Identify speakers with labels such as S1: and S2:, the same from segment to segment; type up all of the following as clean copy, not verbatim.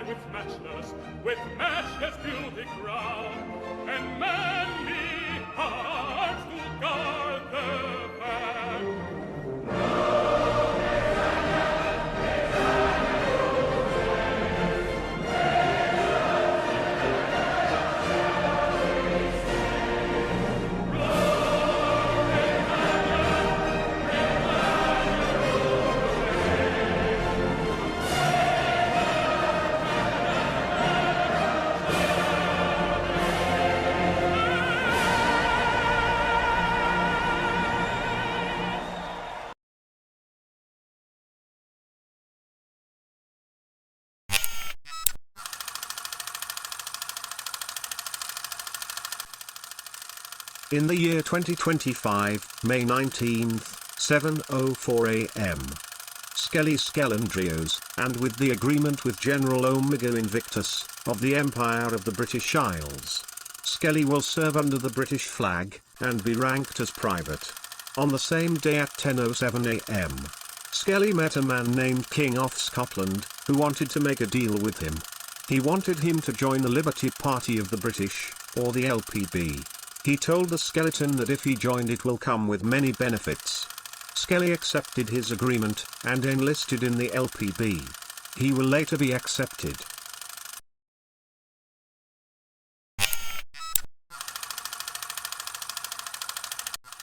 S1: with matchless beauty crowned, and manly hearts to guard the fair.
S2: In the year 2025, May 19th, 7:04 a.m. Skelly Skelandrios, and with the agreement with General Omega Invictus, of the Empire of the British Isles, Skelly will serve under the British flag, and be ranked as private. On the same day at 10:07 a.m., Skelly met a man named King of Scotland, who wanted to make a deal with him. He wanted him to join the Liberty Party of the British, or the LPB. He told the skeleton that if he joined it will come with many benefits. Skelly accepted his agreement, and enlisted in the LPB. He will later be accepted.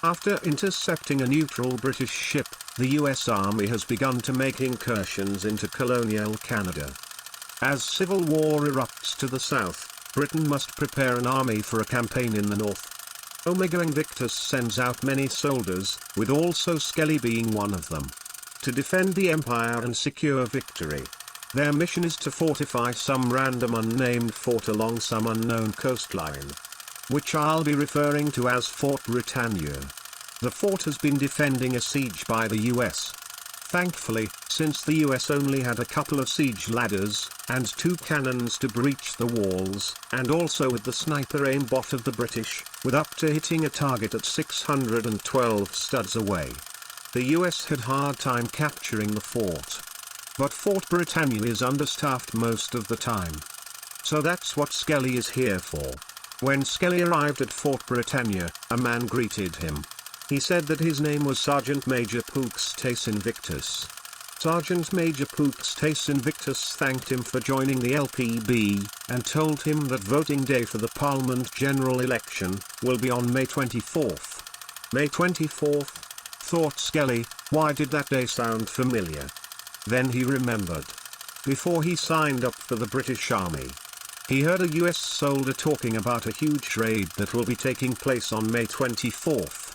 S2: After intercepting a neutral British ship, the US Army has begun to make incursions into colonial Canada. As civil war erupts to the south, Britain must prepare an army for a campaign in the north. Omega Invictus sends out many soldiers, with also Skelly being one of them, to defend the Empire and secure victory. Their mission is to fortify some random unnamed fort along some unknown coastline, which I'll be referring to as Fort Britannia. The fort has been defending a siege by the US. Thankfully, since the US only had a couple of siege ladders, and 2 cannons to breach the walls, and also with the sniper aimbot of the British, with up to hitting a target at 612 studs away, the US had hard time capturing the fort. But Fort Britannia is understaffed most of the time. So that's what Skelly is here for. When Skelly arrived at Fort Britannia, a man greeted him. He said that his name was Sergeant Major Pooks Tace Invictus. Sergeant Major Pooks Tace Invictus thanked him for joining the LPB, and told him that voting day for the Parliament general election will be on May 24th. May 24th? Thought Skelly, why did that day sound familiar? Then he remembered. Before he signed up for the British Army, he heard a US soldier talking about a huge raid that will be taking place on May 24th.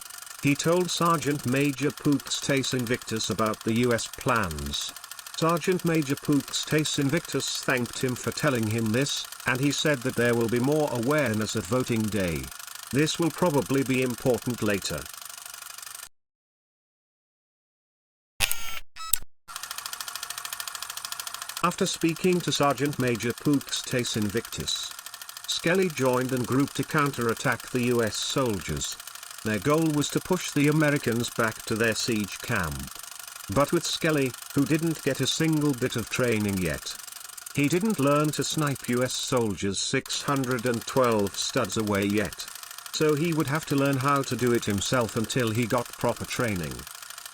S2: He told Sergeant Major Pooks Tace Invictus about the US plans. Sergeant Major Pooks Tace Invictus thanked him for telling him this, and he said that there will be more awareness at voting day. This will probably be important later. After speaking to Sergeant Major Pooks Tace Invictus, Skelly joined and grouped to counterattack the US soldiers. Their goal was to push the Americans back to their siege camp. But with Skelly, who didn't get a single bit of training yet. He didn't learn to snipe US soldiers 612 studs away yet. So he would have to learn how to do it himself until he got proper training.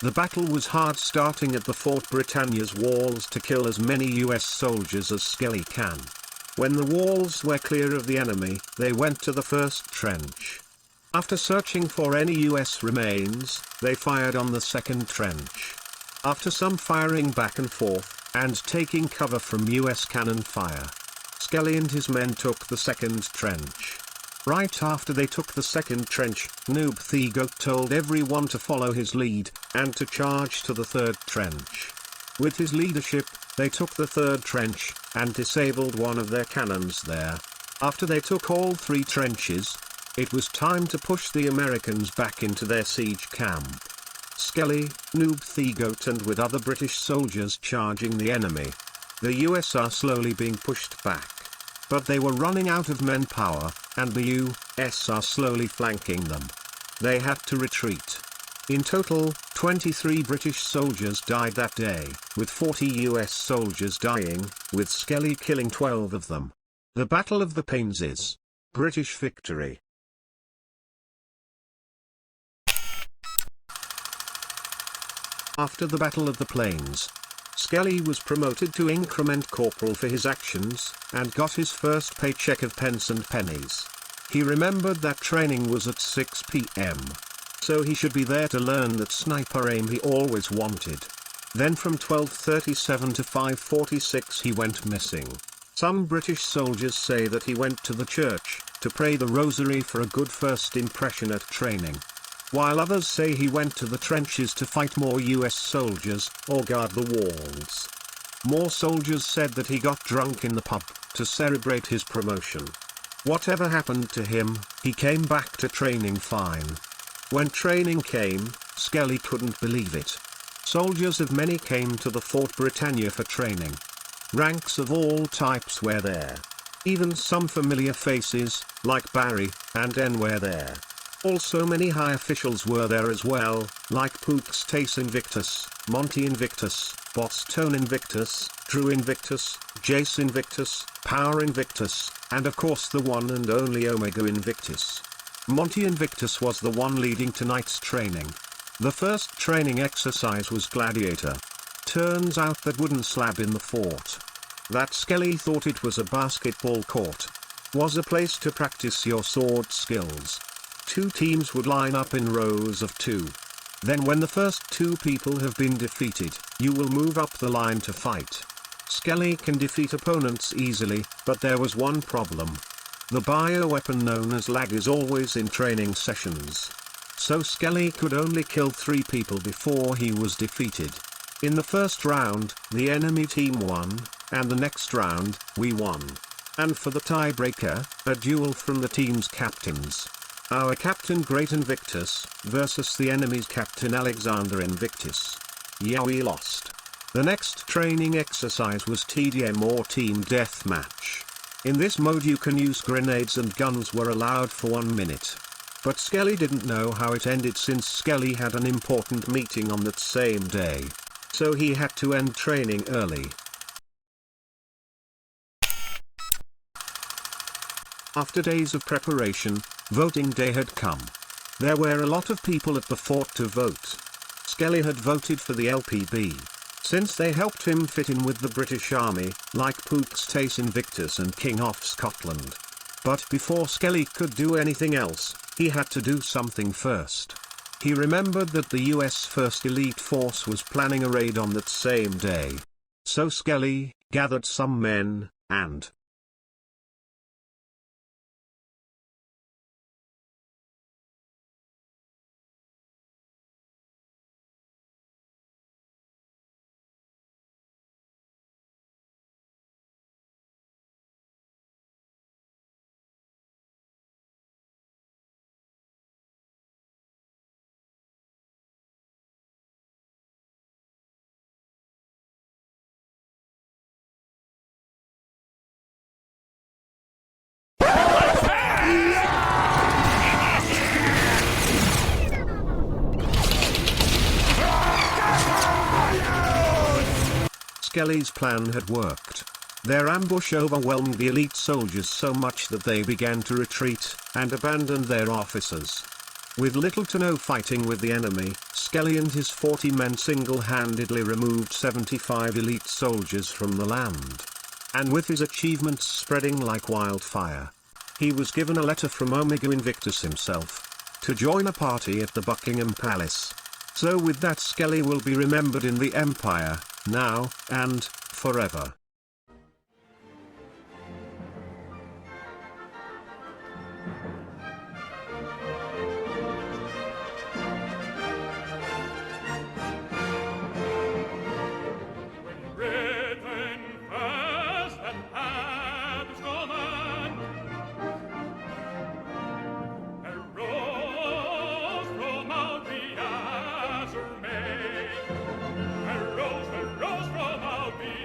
S2: The battle was hard, starting at the Fort Britannia's walls to kill as many US soldiers as Skelly can. When the walls were clear of the enemy, they went to the first trench. After searching for any US remains, they fired on the second trench. After some firing back and forth, and taking cover from US cannon fire, Skelly and his men took the second trench. Right after they took the second trench, Noob Thigo told everyone to follow his lead, and to charge to the third trench. With his leadership, they took the third trench, and disabled one of their cannons there. After they took all 3 trenches, it was time to push the Americans back into their siege camp. Skelly, Noob Thigoat and with other British soldiers charging the enemy. The US are slowly being pushed back. But they were running out of manpower, and the US are slowly flanking them. They had to retreat. In total, 23 British soldiers died that day, with 40 US soldiers dying, with Skelly killing 12 of them. The Battle of the Plains is British victory. After the Battle of the Plains, Skelly was promoted to increment corporal for his actions, and got his first paycheck of pence and pennies. He remembered that training was at 6 p.m. so he should be there to learn that sniper aim he always wanted. Then from 12:37 to 5:46 he went missing. Some British soldiers say that he went to the church, to pray the rosary for a good first impression at training. While others say he went to the trenches to fight more US soldiers, or guard the walls. More soldiers said that he got drunk in the pub, to celebrate his promotion. Whatever happened to him, he came back to training fine. When training came, Skelly couldn't believe it. Soldiers of many came to the Fort Britannia for training. Ranks of all types were there. Even some familiar faces, like Barry and N, were there. Also many high officials were there as well, like Pooks Tace Invictus, Monty Invictus, Boss Tone Invictus, Drew Invictus, Jace Invictus, Power Invictus, and of course the one and only Omega Invictus. Monty Invictus was the one leading tonight's training. The first training exercise was Gladiator. Turns out that wooden slab in the fort, that Skelly thought it was a basketball court, was a place to practice your sword skills. 2 teams would line up in rows of 2. Then when the first 2 people have been defeated, you will move up the line to fight. Skelly can defeat opponents easily, but there was one problem. The bioweapon known as lag is always in training sessions. So Skelly could only kill 3 people before he was defeated. In the first round, the enemy team won, and the next round, we won. And for the tiebreaker, a duel from the team's captains. Our captain Great Invictus, versus the enemy's captain Alexander Invictus. Yeah, we lost. The next training exercise was TDM or Team Deathmatch. In this mode you can use grenades and guns were allowed for 1 minute. But Skelly didn't know how it ended since Skelly had an important meeting on that same day. So he had to end training early. After days of preparation, voting day had come. There were a lot of people at the fort to vote. Skelly had voted for the LPB, since they helped him fit in with the British Army, like Pooks Tace Invictus and King of Scotland. But before Skelly could do anything else, he had to do something first. He remembered that the US 1st Elite Force was planning a raid on that same day. So Skelly gathered some men, and Skelly's plan had worked. Their ambush overwhelmed the elite soldiers so much that they began to retreat, and abandoned their officers. With little to no fighting with the enemy, Skelly and his 40 men single-handedly removed 75 elite soldiers from the land. And with his achievements spreading like wildfire, he was given a letter from Omega Invictus himself, to join a party at the Buckingham Palace. So with that, Skelly will be remembered in the Empire, now, and forever.
S1: When Britain first had its command, arose from out the azure main, arose from out the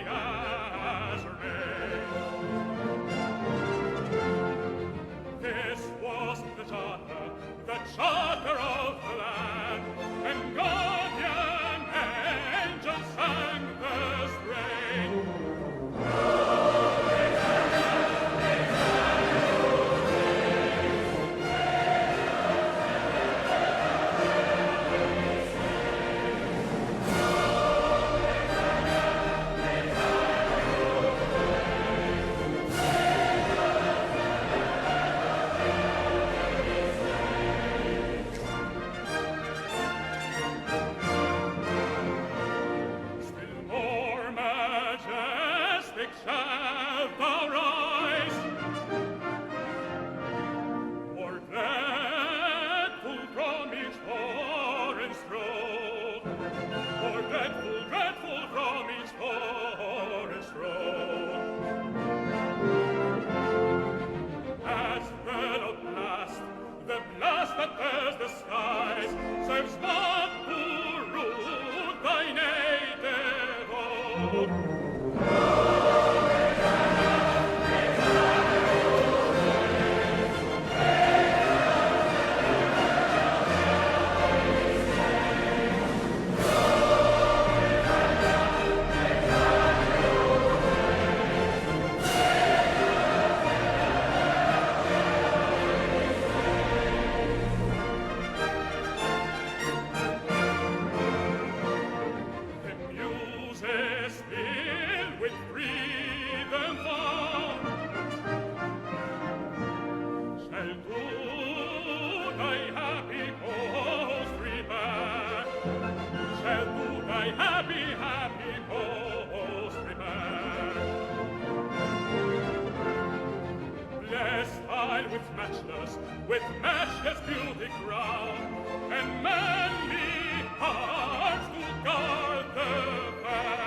S1: with matchless beauty crowned, and manly hearts to guard the fair.